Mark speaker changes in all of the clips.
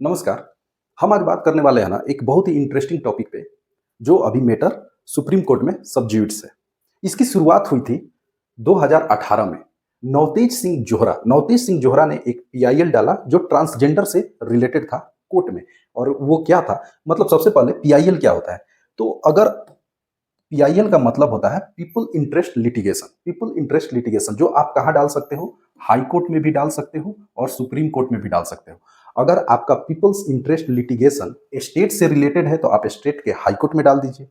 Speaker 1: नमस्कार। हम आज बात करने वाले हैं ना एक बहुत ही इंटरेस्टिंग टॉपिक पे, जो अभी मैटर सुप्रीम कोर्ट में सब ज्यूडिस है। इसकी शुरुआत हुई थी 2018 में। नवतेज सिंह जोहरा ने एक पीआईएल डाला जो ट्रांसजेंडर से रिलेटेड था कोर्ट में। और वो क्या था, मतलब सबसे पहले पीआईएल क्या होता है? तो अगर पीआईएल का मतलब होता है people interest litigation. People interest litigation जो आप कहाँ डाल सकते हो? हाई कोर्ट में भी डाल सकते हो और सुप्रीम कोर्ट में भी डाल सकते हो। अगर आपका पीपल्स इंटरेस्ट लिटिगेशन स्टेट से रिलेटेड है तो आप स्टेट के हाई कोर्ट में डाल दीजिए।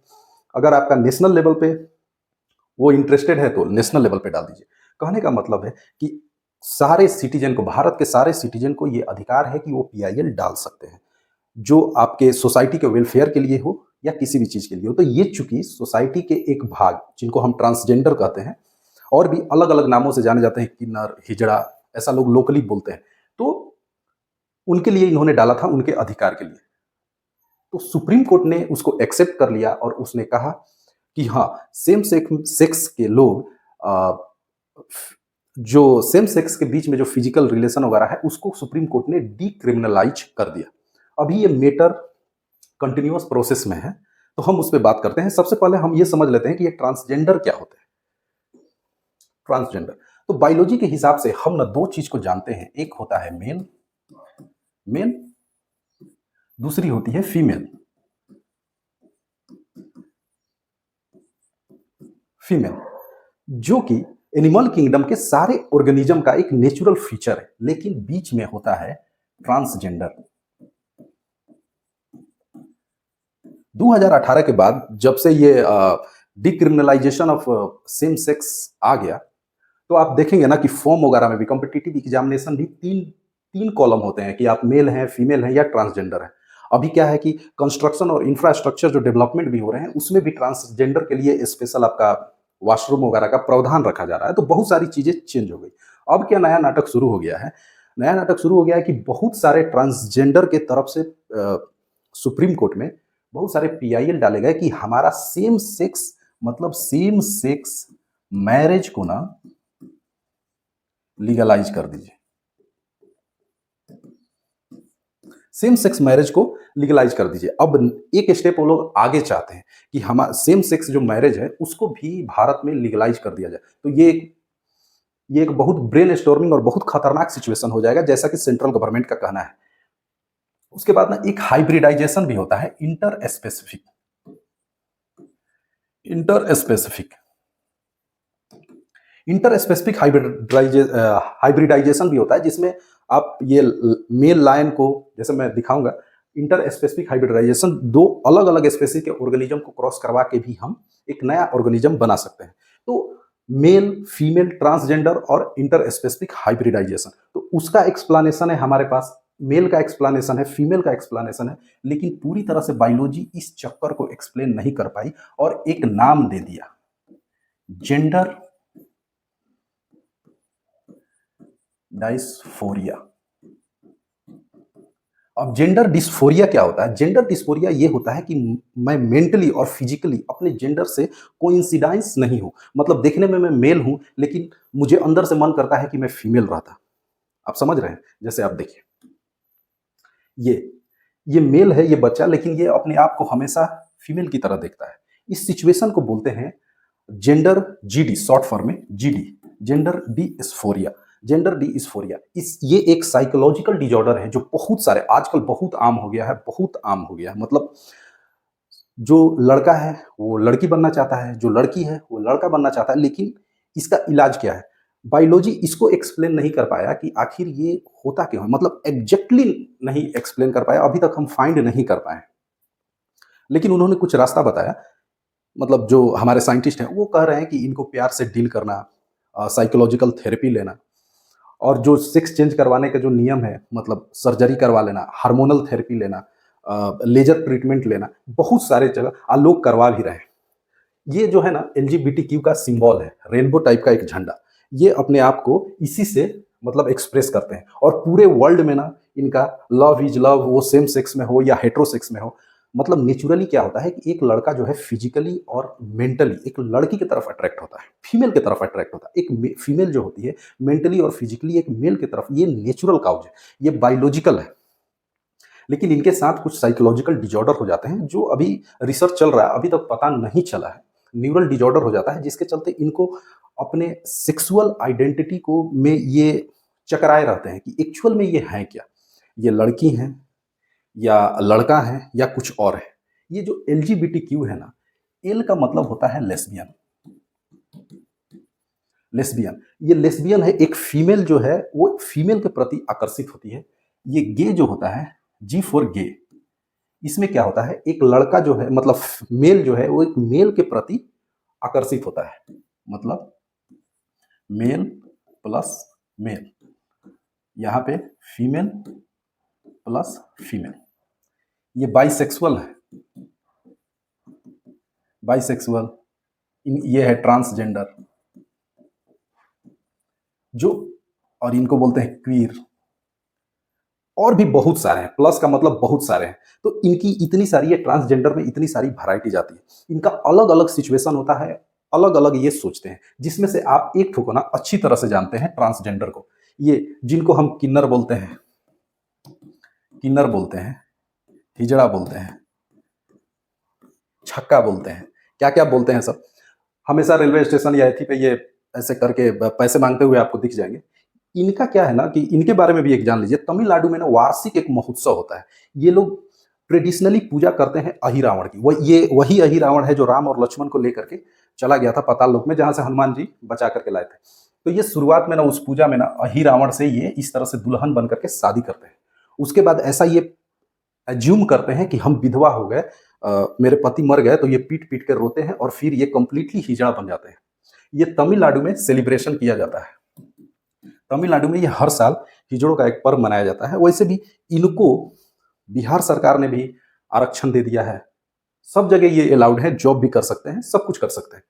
Speaker 1: अगर आपका नेशनल लेवल पे वो इंटरेस्टेड है तो नेशनल लेवल पे डाल दीजिए। कहने का मतलब है कि सारे सिटीजन को, भारत के सारे सिटीजन को ये अधिकार है कि वो पीआईएल डाल सकते हैं, जो आपके सोसाइटी के वेलफेयर के लिए हो या किसी भी चीज़ के लिए हो। तो ये चूंकि सोसाइटी के एक भाग, जिनको हम ट्रांसजेंडर कहते हैं, और भी अलग अलग नामों से जाने जाते हैं, किन्नर, हिजड़ा, ऐसा लोग लोकली बोलते हैं, तो उनके लिए इन्होंने डाला था, उनके अधिकार के लिए। तो सुप्रीम कोर्ट ने उसको एक्सेप्ट कर लिया और उसने कहा कि हाँ, सेम सेक्स के लोग, अ, जो सेम सेक्स के बीच में जो फिजिकल रिलेशन वगैरह है, उसको सुप्रीम कोर्ट ने डीक्रिमिनलाइज कर दिया। अभी ये मैटर कंटिन्यूअस प्रोसेस में है, तो हम उस पर बात करते हैं। सबसे पहले हम ये समझ लेते हैं कि ये ट्रांसजेंडर क्या होता है। ट्रांसजेंडर, तो बायोलॉजी के हिसाब से हम ना दो चीज को जानते हैं, एक होता है मेल, मेल, दूसरी होती है फीमेल, फीमेल, जो कि एनिमल किंगडम के सारे ऑर्गेनिज्म का एक नेचुरल फीचर है, लेकिन बीच में होता है ट्रांसजेंडर। 2018 के बाद जब से ये डिक्रिमिनलाइजेशन ऑफ सेम सेक्स आ गया, तो आप देखेंगे ना कि फॉर्म वगैरह में भी, कॉम्पिटिटिव एग्जामिनेशन भी तीन तीन कॉलम होते हैं कि आप मेल हैं, फीमेल हैं या ट्रांसजेंडर है। अभी क्या है कि कंस्ट्रक्शन और इंफ्रास्ट्रक्चर जो डेवलपमेंट भी हो रहे हैं, उसमें भी ट्रांसजेंडर के लिए स्पेशल आपका वॉशरूम वगैरह का प्रावधान रखा जा रहा है। तो बहुत सारी चीजें चेंज हो गई। अब क्या नया नाटक शुरू हो गया है? नया नाटक शुरू हो गया है कि बहुत सारे ट्रांसजेंडर के तरफ से सुप्रीम कोर्ट में बहुत सारे पीआईएल डाले गए कि हमारा सेम सेक्स, मतलब सेम सेक्स मैरिज को ना लीगलाइज कर दीजिए। सेम सेक्स मैरिज को लीगलाइज कर दीजिए। अब एक स्टेप वो लोग आगे चाहते हैं कि हम सेम सेक्स जो मैरिज है उसको भी भारत में लीगलाइज कर दिया जाए। तो ये एक बहुत ब्रेन स्टॉर्मिंग और बहुत खतरनाक सिचुएशन हो जाएगा, जैसा कि सेंट्रल गवर्नमेंट का कहना है। उसके बाद ना एक हाइब्रिडाइजेशन भी होता है, interspecific. Interspecific interspecific hybridization भी होता है, जिसमें आप ये मेल लायन को, जैसे मैं दिखाऊंगा, इंटर स्पेसिफिक हाइब्रिडाइजेशन दो अलग अलग स्पेसीज के ऑर्गेनिज्म को क्रॉस करवा के भी हम एक नया ऑर्गेनिज्म बना सकते हैं। तो मेल, फीमेल, ट्रांसजेंडर और इंटर स्पेसिफिक हाइब्रिडाइजेशन, तो उसका एक्सप्लेनेशन है हमारे पास। मेल का एक्सप्लेनेशन है, फीमेल का एक्सप्लेनेशन है, लेकिन पूरी तरह से बायोलॉजी इस चक्कर को एक्सप्लेन नहीं कर पाई और एक नाम दे दिया, जेंडर डाइसफोरिया। अब जेंडर डिस्फोरिया क्या होता है? जेंडर डिस्फोरिया ये होता है कि मैं मेंटली और फिजिकली अपने जेंडर से कोइंसिडेंस नहीं हूं। मतलब देखने में मैं मेल हूं, लेकिन मुझे अंदर से मन करता है कि मैं फीमेल रहता। आप समझ रहे हैं? जैसे आप देखिए, ये ये मेल है, ये बच्चा, लेकिन ये अपने आप को हमेशा फीमेल की तरह देखता है। इस सिचुएशन को बोलते हैं जेंडर जीडी, शॉर्ट फॉर्म में GD, gender dysphoria. Gender dysphoria ये एक साइकोलॉजिकल डिजॉर्डर है जो बहुत सारे आजकल बहुत आम हो गया है, बहुत आम हो गया है। मतलब जो लड़का है वो लड़की बनना चाहता है, जो लड़की है वो लड़का बनना चाहता है, लेकिन इसका इलाज क्या है? बायोलॉजी इसको एक्सप्लेन नहीं कर पाया कि आखिर ये होता क्यों है, मतलब एग्जैक्टली नहीं एक्सप्लेन कर पाया, अभी तक हम फाइंड नहीं कर पाए। लेकिन उन्होंने कुछ रास्ता बताया। मतलब जो हमारे साइंटिस्ट हैं वो कह रहे हैं कि इनको प्यार से डील करना, साइकोलॉजिकल थेरेपी लेना, और जो सेक्स चेंज करवाने का जो नियम है, मतलब सर्जरी करवा लेना, हार्मोनल थेरेपी लेना, लेजर ट्रीटमेंट लेना, बहुत सारे जगह लोग करवा भी रहे हैं। ये जो है ना एलजीबीटीक्यू का सिंबल है, रेनबो टाइप का एक झंडा। ये अपने आप को इसी से मतलब एक्सप्रेस करते हैं, और पूरे वर्ल्ड में ना इनका लव इज लव, वो सेम सेक्स में हो या हेट्रोसेक्स में हो। मतलब नेचुरली क्या होता है कि एक लड़का जो है फिजिकली और मेंटली एक लड़की की तरफ अट्रैक्ट होता है, फीमेल की तरफ अट्रैक्ट होता है। एक फीमेल जो होती है मेंटली और फिजिकली एक मेल की तरफ, ये नेचुरल काउज है, ये बायोलॉजिकल है। लेकिन इनके साथ कुछ साइकोलॉजिकल डिजॉर्डर हो जाते हैं जो अभी रिसर्च चल रहा है, अभी तक पता नहीं चला है। न्यूरल डिजॉर्डर हो जाता है जिसके चलते इनको अपने सेक्सुअल आइडेंटिटी को में ये चकराए रहते हैं कि एक्चुअल में ये हैं क्या? ये लड़की हैं या लड़का है या कुछ और है। ये जो एलजीबीटीक्यू है ना, एल का मतलब होता है लेस्बियन। लेस्बियन, ये लेस्बियन है, एक फीमेल जो है वो फीमेल के प्रति आकर्षित होती है। ये गे जो होता है, जी फॉर गे, इसमें क्या होता है, एक लड़का जो है मतलब मेल जो है वो एक मेल के प्रति आकर्षित होता है। मतलब मेल प्लस मेल, यहाँ पे फीमेल प्लस फीमेल। ये बाइसेक्सुअल है, बाइसेक्सुअल। ये है ट्रांसजेंडर जो, और इनको बोलते हैं क्वीर। और भी बहुत सारे हैं, प्लस का मतलब बहुत सारे हैं। तो इनकी इतनी सारी, ये ट्रांसजेंडर में इतनी सारी वैरायटी जाती है, इनका अलग अलग सिचुएशन होता है, अलग अलग ये सोचते हैं, जिसमें से आप एक ठो को ना अच्छी तरह से जानते हैं ट्रांसजेंडर को। ये जिनको हम किन्नर बोलते हैं, किन्नर बोलते हैं, हिजड़ा बोलते हैं, छक्का बोलते हैं, क्या क्या बोलते हैं सब। हमेशा रेलवे स्टेशन या एथी पे ये ऐसे करके पैसे मांगते हुए आपको दिख जाएंगे। इनका क्या है ना कि इनके बारे में भी एक जान लीजिए, तमिलनाडु में ना वार्षिक एक महोत्सव होता है। ये लोग ट्रेडिशनली पूजा करते हैं अहिरावण की। ये वही अहिरावण है जो राम और लक्ष्मण को लेकर के चला गया था पाताल लोक में, जहां से हनुमान जी बचा करके लाए थे। तो ये शुरुआत में ना उस पूजा में ना अहिरावण से ये इस तरह से दुल्हन बन करके शादी करते हैं। उसके बाद ऐसा ये एज्यूम करते हैं कि हम विधवा हो गए, मेरे पति मर गए, तो ये पीट पीट कर रोते हैं और फिर ये कंप्लीटली हिजड़ा बन जाते हैं। ये तमिलनाडु में सेलिब्रेशन किया जाता है। तमिलनाडु में ये हर साल हिजड़ों का एक पर्व मनाया जाता है। वैसे भी इनको बिहार सरकार ने भी आरक्षण दे दिया है, सब जगह ये अलाउड है, जॉब भी कर सकते हैं, सब कुछ कर सकते हैं।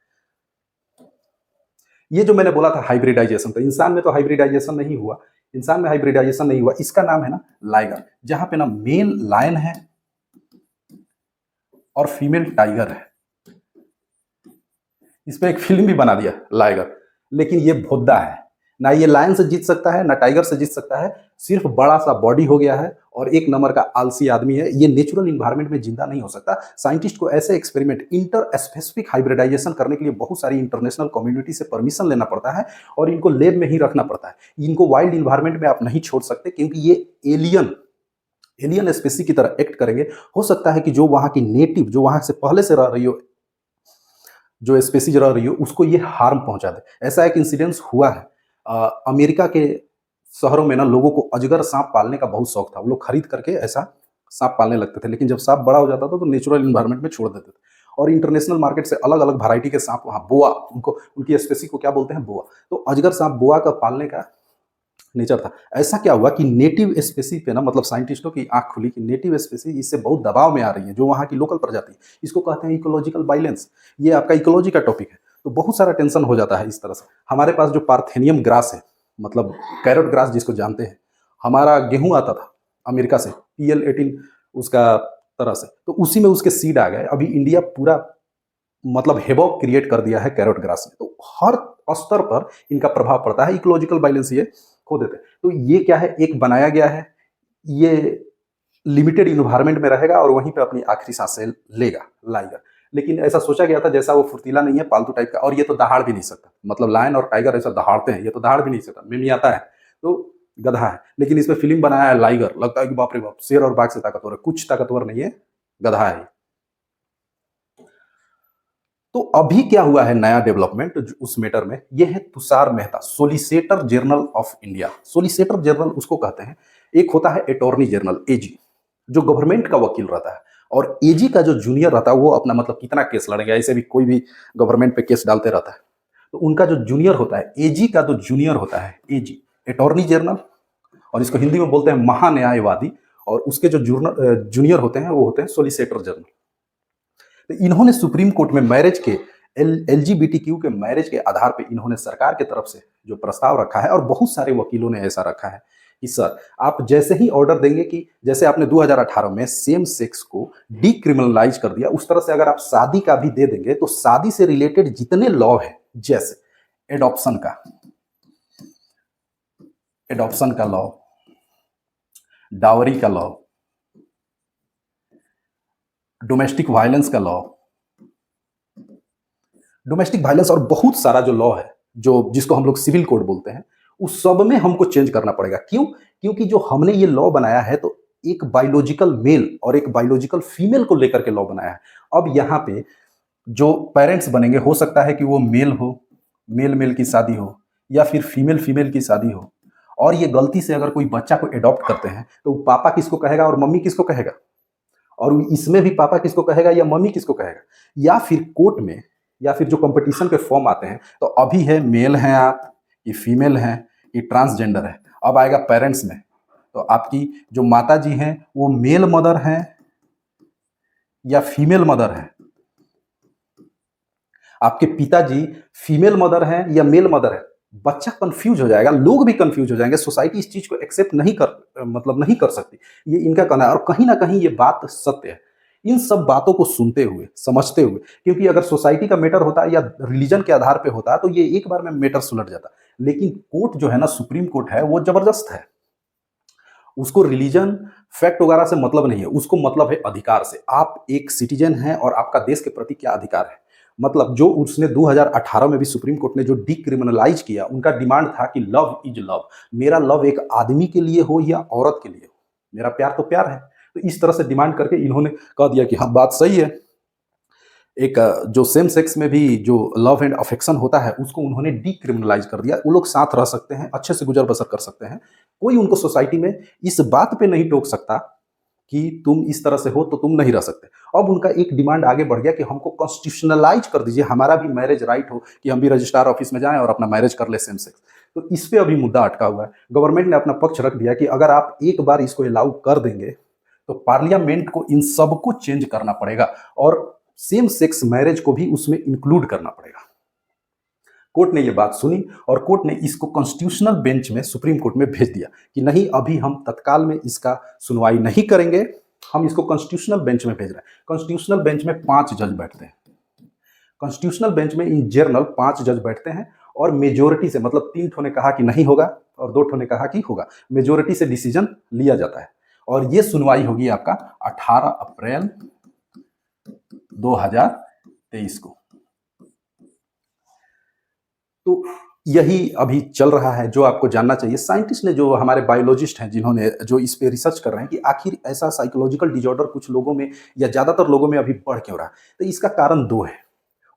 Speaker 1: ये जो मैंने बोला था हाइब्रिडाइजेशन, तो इंसान में तो हाइब्रिडाइजेशन नहीं हुआ, इंसान में हाइब्रिडाइजेशन नहीं हुआ, इसका नाम है ना लाइगर, जहां पे ना मेल लायन है और फीमेल टाइगर है। इस पे एक फिल्म भी बना दिया लाइगर, लेकिन ये भोद्दा है, ना ये लायन से जीत सकता है ना टाइगर से जीत सकता है। सिर्फ बड़ा सा बॉडी हो गया है और एक नंबर का आलसी आदमी है। ये नेचुरल इन्वायरमेंट में जिंदा नहीं हो सकता। साइंटिस्ट को ऐसे एक्सपेरिमेंट, इंटर स्पेसिफिक हाइब्रिडाइजेशन करने के लिए बहुत सारी इंटरनेशनल कम्युनिटी से परमिशन लेना पड़ता है और इनको लैब में ही रखना पड़ता है। इनको वाइल्ड इन्वायरमेंट में आप नहीं छोड़ सकते, क्योंकि ये एलियन स्पेसी की तरह एक्ट करेंगे। हो सकता है कि जो वहां की नेटिव, जो वहां से पहले से रह रही हो, जो स्पेसीज रह रही हो, उसको ये हार्म पहुंचा दे। ऐसा एक इंसिडेंस हुआ है। अमेरिका के शहरों में ना लोगों को अजगर सांप पालने का बहुत शौक था। वो लोग खरीद करके ऐसा सांप पालने लगते थे, लेकिन जब सांप बड़ा हो जाता था तो नेचुरल इन्वायरमेंट में छोड़ देते थे। और इंटरनेशनल मार्केट से अलग अलग वैरायटी के सांप वहाँ, बोआ, उनको उनकी स्पेसी को क्या बोलते हैं, बोआ। तो अजगर सांप बोआ का पालने का नेचर था। ऐसा क्या हुआ कि नेटिव स्पेसी पे ना, मतलब साइंटिस्टों की आंख खुली कि नेटिव स्पेसी इससे बहुत दबाव में आ रही है, जो वहाँ की लोकल प्रजाति। इसको कहते हैं इकोलॉजिकल बाइलेंस। ये आपका इकोलॉजी का टॉपिक है। तो बहुत सारा टेंशन हो जाता है इस तरह से। हमारे पास जो पार्थेनियम ग्रास है, मतलब कैरोट ग्रास जिसको जानते हैं, हमारा गेहूं आता था अमेरिका से, PL18 उसका तरह से, तो उसी में उसके सीड आ गए। अभी इंडिया पूरा मतलब हेबॉक क्रिएट कर दिया है कैरोट ग्रास में। तो हर स्तर पर इनका प्रभाव पड़ता है। इकोलॉजिकल बैलेंस ये खो देते हैं। तो ये क्या है, एक बनाया गया है, ये लिमिटेड इन्वायरमेंट में रहेगा और वहीं पे अपनी आखिरी सांसें लेगा लाइगर। लेकिन ऐसा सोचा गया था, जैसा वो फुर्तीला नहीं है, पालतू टाइप का, और ये तो दहाड़ भी नहीं सकता। मतलब लायन और टाइगर ऐसा दहाड़ते हैं, ये तो दहाड़ भी नहीं सकता, मिमी आता है तो गधा है। लेकिन इसमें फिल्म बनाया है लाइगर, लगता है कि बाप रे बाप, शेर और बाघ से ताकतवर है। कुछ ताकतवर नहीं है, गधा है। तो अभी क्या हुआ है नया डेवलपमेंट उस मैटर में, ये है Tushar Mehta, solicitor general of India. Solicitor general उसको कहते हैं। एक होता है अटॉर्नी जनरल, एजी, जो गवर्नमेंट का वकील रहता है। और एजी का जो जूनियर रहता है वो अपना मतलब कितना केस लड़ेगा, ऐसे भी कोई भी गवर्नमेंट पे केस डालते रहता है। तो उनका जो जूनियर होता है, एजी का जो जूनियर होता है, एजी अटॉर्नी जनरल, और इसको हिंदी में बोलते हैं महान्यायवादी। और उसके जो जूनियर होते हैं वो होते हैं सोलिसिटर जनरल। तो इन्होंने सुप्रीम कोर्ट में मैरिज के, एलजीबीटीक्यू के मैरिज के आधार पे इन्होंने सरकार के तरफ से जो प्रस्ताव रखा है, और बहुत सारे वकीलों ने ऐसा रखा है कि सर आप जैसे ही ऑर्डर देंगे कि जैसे आपने 2018 में सेम सेक्स को डीक्रिमिनलाइज कर दिया, उस तरह से अगर आप शादी का भी दे देंगे, तो शादी से रिलेटेड जितने लॉ है, जैसे एडॉप्शन का लॉ, डावरी का लॉ, डोमेस्टिक वायलेंस का लॉ, डोमेस्टिक वायलेंस और बहुत सारा जो लॉ है, जो जिसको हम लोग सिविल कोड बोलते हैं, उस सब में हमको चेंज करना पड़ेगा। क्यों? क्योंकि जो हमने ये लॉ बनाया है तो एक बायोलॉजिकल मेल और एक बायोलॉजिकल फीमेल को लेकर के लॉ बनाया है। अब यहाँ पे जो पेरेंट्स बनेंगे, हो सकता है कि वो मेल हो, मेल मेल की शादी हो, या फिर फीमेल फीमेल की शादी हो। और ये गलती से अगर कोई बच्चा को एडॉप्ट करते हैं तो पापा किसको कहेगा और मम्मी किसको कहेगा, और इसमें भी पापा किसको कहेगा या मम्मी किसको कहेगा। या फिर कोर्ट में, या फिर जो कंपटीशन के फॉर्म आते हैं, तो अभी है मेल हैं आप, कि फीमेल हैं, कि ट्रांसजेंडर है। अब आएगा पेरेंट्स में, तो आपकी जो माता जी हैं वो मेल मदर हैं या फीमेल मदर हैं, आपके पिताजी फीमेल मदर हैं या मेल मदर है। बच्चा कंफ्यूज हो जाएगा, लोग भी कंफ्यूज हो जाएंगे, सोसाइटी इस चीज को एक्सेप्ट नहीं कर मतलब नहीं कर सकती। ये इनका कहना है, और कहीं ना कहीं ये बात सत्य है। इन सब बातों को सुनते हुए, समझते हुए, क्योंकि अगर सोसाइटी का मैटर होता या रिलीजन के आधार पे होता तो ये एक बार में मैटर सुलझ जाता। लेकिन कोर्ट जो है ना, सुप्रीम कोर्ट है, वो जबरदस्त है। उसको रिलीजन फैक्ट वगैरह से मतलब नहीं है, उसको मतलब है अधिकार से। आप एक सिटीजन हैं और आपका देश के प्रति क्या अधिकार है। मतलब जो उसने 2018 में भी सुप्रीम कोर्ट ने जो डिक्रिमिनलाइज किया, उनका डिमांड था कि लव इज लव। मेरा लव एक आदमी के लिए हो या औरत के लिए हो, मेरा प्यार तो प्यार है। तो इस तरह से डिमांड करके इन्होंने कह दिया कि हाँ, बात सही है। एक जो सेम सेक्स में भी जो लव एंड अफेक्शन होता है, उसको उन्होंने डिक्रिमिनलाइज कर दिया। वो लोग साथ रह सकते हैं, अच्छे से गुजर बसर कर सकते हैं। कोई उनको सोसाइटी में इस बात पे नहीं टोक सकता कि तुम इस तरह से हो तो तुम नहीं रह सकते। अब उनका एक डिमांड आगे बढ़ गया कि हमको कॉन्स्टिट्यूशनलाइज कर दीजिए, हमारा भी मैरिज राइट हो, कि हम भी रजिस्ट्रार ऑफिस में जाएं और अपना मैरिज कर ले सेम सेक्स। तो इस पे अभी मुद्दा अटका हुआ है। गवर्नमेंट ने अपना पक्ष रख दिया कि अगर आप एक बार इसको अलाउ कर देंगे तो पार्लियामेंट को इन सबको चेंज करना पड़ेगा और सेम सेक्स मैरिज को भी उसमें इंक्लूड करना पड़ेगा। कोर्ट ने यह बात सुनी और कोर्ट ने इसको कॉन्स्टिट्यूशनल बेंच में, सुप्रीम कोर्ट में भेज दिया कि नहीं, अभी हम तत्काल में इसका सुनवाई नहीं करेंगे, हम इसको कॉन्स्टिट्यूशनल बेंच में भेज रहे हैं। कॉन्स्टिट्यूशनल बेंच में 5 जज बैठते हैं। कॉन्स्टिट्यूशनल बेंच में इन जनरल 5 जज बैठते हैं और मेजोरिटी से, मतलब 3 ठो ने कहा कि नहीं होगा और 2 ठो ने कहा कि होगा, मेजोरिटी से डिसीजन लिया जाता है। और ये सुनवाई होगी आपका 18 अप्रैल 2023 को। तो यही अभी चल रहा है जो आपको जानना चाहिए। साइंटिस्ट ने, जो हमारे बायोलॉजिस्ट हैं, जिन्होंने जो इस पे रिसर्च कर रहे हैं कि आखिर ऐसा साइकोलॉजिकल डिसऑर्डर कुछ लोगों में या ज़्यादातर लोगों में अभी बढ़ क्यों रहा है, तो इसका कारण 2 है।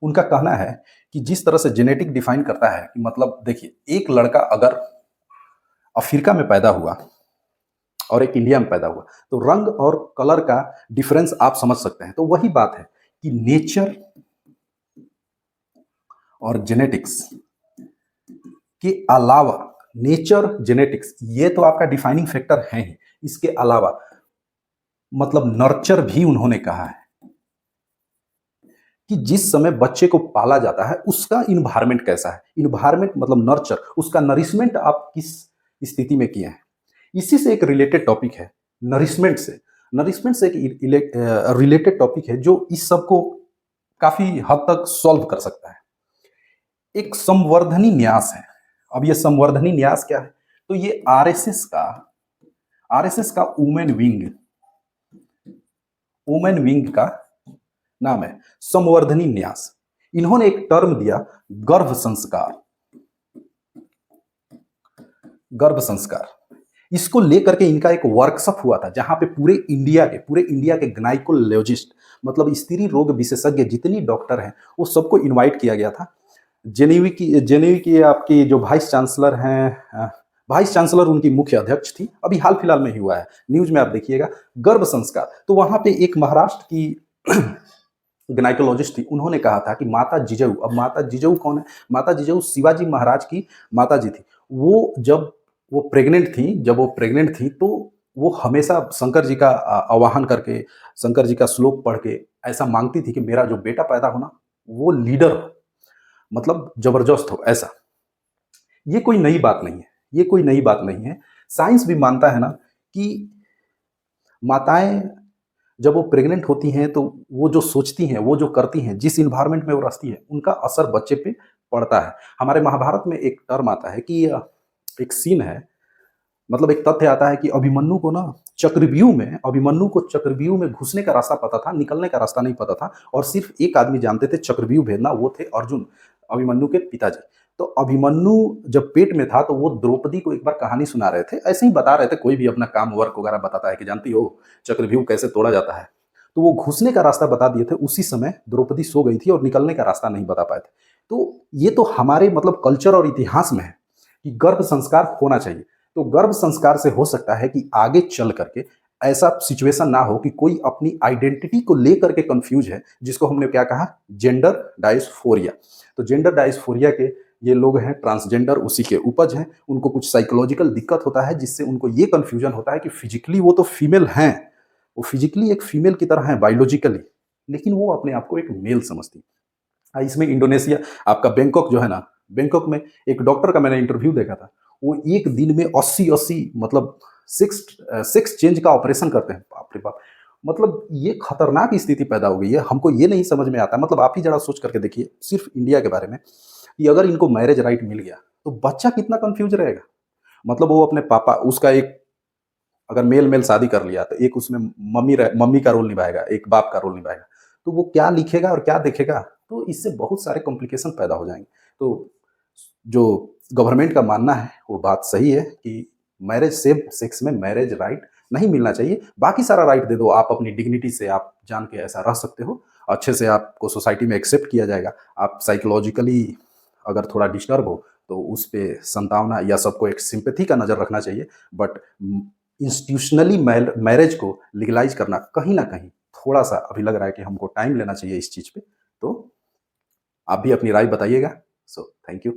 Speaker 1: उनका कहना है कि जिस तरह से जेनेटिक डिफाइन करता है कि, मतलब देखिए, एक लड़का अगर अफ्रीका में पैदा हुआ और एक इंडिया में पैदा हुआ, तो रंग और कलर का डिफरेंस आप समझ सकते हैं। तो वही बात है कि नेचर और जेनेटिक्स के अलावा, नेचर, जेनेटिक्स, ये तो आपका डिफाइनिंग फैक्टर है ही, इसके अलावा मतलब नर्चर भी उन्होंने कहा है कि जिस समय बच्चे को पाला जाता है उसका इन्वायरमेंट कैसा है। इन्वायरमेंट मतलब नर्चर, उसका नरिशमेंट आप किस स्थिति में किए हैं। इसी से एक रिलेटेड टॉपिक है, नरिशमेंट से। नरिशमेंट से एक रिलेटेड टॉपिक है जो इस सब को काफी हद तक सॉल्व कर सकता है। एक संवर्धनी न्यास है। अब ये संवर्धनी न्यास क्या है, तो ये आरएसएस का वुमेन विंग का नाम है, संवर्धनी न्यास। इन्होंने एक टर्म दिया, गर्भ संस्कार। गर्भ संस्कार, इसको लेकर के इनका एक वर्कशॉप हुआ था, जहां पे पूरे इंडिया के गायनेकोलॉजिस्ट, मतलब स्त्री रोग विशेषज्ञ जितनी डॉक्टर हैं, वो सबको इनवाइट किया गया था। जेनेवी की आपकी जो वाइस चांसलर हैं, वाइस चांसलर उनकी मुख्य अध्यक्ष थी, अभी हाल फिलहाल में ही हुआ है, न्यूज में आप देखिएगा, गर्भ संस्कार। तो वहां पे एक महाराष्ट्र की गायनेकोलॉजिस्ट थी, उन्होंने कहा था कि माता जिजाऊ, अब माता जिजाऊ कौन है, माता जिजाऊ शिवाजी महाराज की माता जी थी। जब वो प्रेग्नेंट थी तो वो हमेशा शंकर जी का आवाहन करके, शंकर जी का श्लोक पढ़ के ऐसा मांगती थी कि मेरा जो बेटा पैदा होना वो लीडर हो, मतलब जबरदस्त हो। ऐसा, ये कोई नई बात नहीं है, ये कोई नई बात नहीं है। साइंस भी मानता है ना कि माताएं जब वो प्रेग्नेंट होती हैं तो वो जो सोचती हैं, वो जो करती हैं, जिस इन्वायरमेंट में वो रहती है, उनका असर बच्चे पे पड़ता है। हमारे महाभारत में एक टर्म आता है कि एक सीन है, मतलब एक तथ्य आता है कि अभिमन्यु को चक्रव्यूह में घुसने का रास्ता पता था, निकलने का रास्ता नहीं पता था और सिर्फ एक आदमी जानते थे चक्रव्यूह भेदना, वो थे अर्जुन, अभिमन्यु के पिताजी। तो अभिमन्यु जब पेट में था तो वो द्रौपदी को एक बार कहानी सुना रहे थे, ऐसे ही बता रहे थे, कोई भी अपना काम वर्क वगैरह बताता है कि जानती हो चक्रव्यूह कैसे तोड़ा जाता है। तो वो घुसने का रास्ता बता दिए थे, उसी समय द्रौपदी सो गई थी और निकलने का रास्ता नहीं बता पाए थे। तो ये तो हमारे मतलब कल्चर और इतिहास में है कि गर्भ संस्कार होना चाहिए। तो गर्भ संस्कार से हो सकता है कि आगे चल करके ऐसा सिचुएशन ना हो कि कोई अपनी आइडेंटिटी को लेकर के कंफ्यूज है, जिसको हमने क्या कहा, जेंडर डायस्फोरिया। तो जेंडर डायस्फोरिया के ये लोग हैं ट्रांसजेंडर, उसी के उपज हैं। उनको कुछ साइकोलॉजिकल दिक्कत होता है जिससे उनको ये कंफ्यूजन होता है कि फिजिकली वो तो फीमेल हैं, वो फिजिकली एक फीमेल की तरह हैं बायोलॉजिकली, लेकिन वो अपने आप को एक मेल समझती है। इसमें इंडोनेशिया, आपका बैंकॉक जो है ना, बैंकॉक में एक डॉक्टर का मैंने इंटरव्यू देखा था। वो एक दिन में 80-80 मतलब सेक्स चेंज का ऑपरेशन करते हैं। बाप रे बाप! मतलब ये खतरनाक स्थिति पैदा हो गई है। हमको ये नहीं समझ में आता, मतलब आप ही ज़रा सोच करके देखिए, सिर्फ इंडिया के बारे में, कि अगर इनको मैरिज राइट मिल गया, तो बच्चा कितना कन्फ्यूज़ रहेगा। मतलब वो अपने पापा उसका एक, अगर मेल-मेल शादी कर लिया, तो एक उसमें मम्मी का रोल निभाएगा, एक बाप का रोल निभाएगा। तो वो क्या लिखेगा और क्या देखेगा? तो इससे बहुत सारे कॉम्प्लिकेशन पैदा हो जाएँगे। तो जो गवर्नमेंट का मानना है, वो बात सही है कि मैरिज सेम सेक्स में मैरिज राइट नहीं मिलना चाहिए। बाकी सारा राइट दे दो, आप अपनी डिग्निटी से आप जान के ऐसा रह सकते हो। अच्छे से आपको सोसाइटी में एक्सेप्ट किया जाएगा। आप साइकोलॉजिकली अगर थोड़ा डिस्टर्ब हो, तो उस पे संतावना या सबको एक सिम्पैथी का नज़र रखना चाहिए। बट इंस्टीट्यूशनली मैरिज को लीगलाइज़ करना कहीं न कहीं थोड़ा-सा अभी लग रहा है कि हमको टाइम लेना चाहिए इस चीज़ पे। तो आप भी अपनी राय बताइएगा। So thank you.